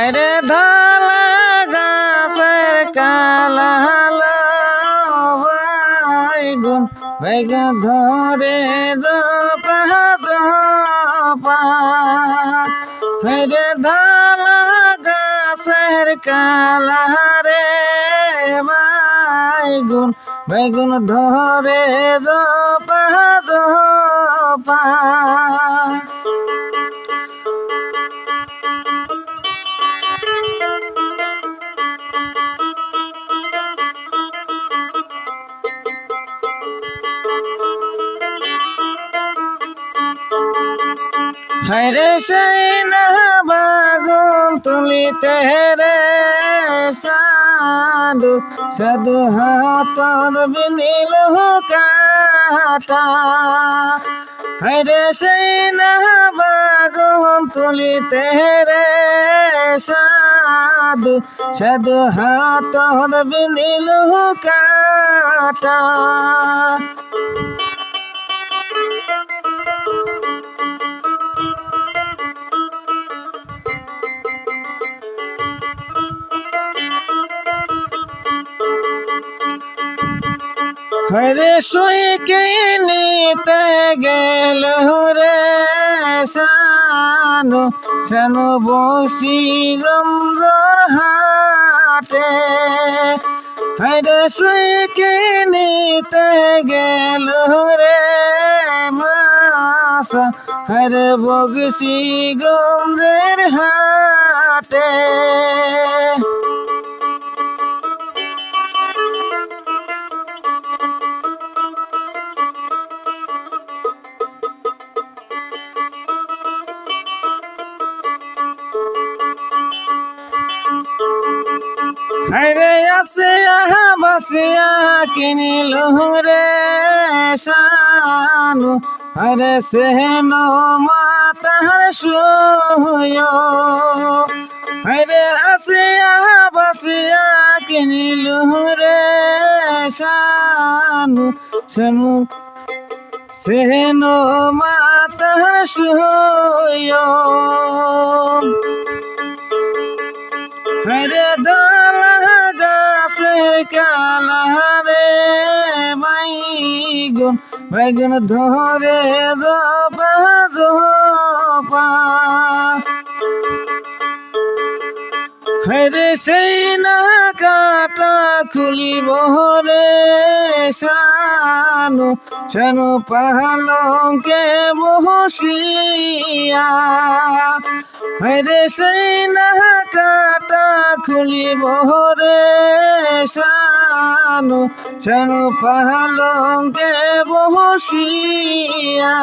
হায়রে ধলা গাছের কালা বাইগুন বাইগুন ধরে দোপা দোপা হায়রে ধলা গাছের কালা রে বাইগুন বাইগুন ধরে দোপা দোপা হায়রে সেই না বাগুন তুলিতে রে সাধু সাধু হাতর বিনিল কাটা হায়রে সেই না বাগুন তুলিতে রে সাধু সাধু হাতর বিনিল কাটা হরে শুইকে নিতে গেল রে শানু শানু বসি রমজর হাটে হরে শুইকে নিতে গেল রে মাসা হরে বগসি গমরের হাটে হায়রে আসিয়া বাসিয়া কিনিল রে শানু হরে সেন মাতার শুয় হায়রে আসিয়া বাসিয়া কিনিল রে শানু শানু সেন মাতার শুয় হরে ধলা গাছের কালা রে বাইগুন বাইগুন ধরে দোপা দোপা হরে সেই না কাটা খুলিব রে শানু শানু পালঙ্কে বসিয়া হরে সেই না কাটা খুলিব রে শানু শানু পালঙ্কে বসিয়া।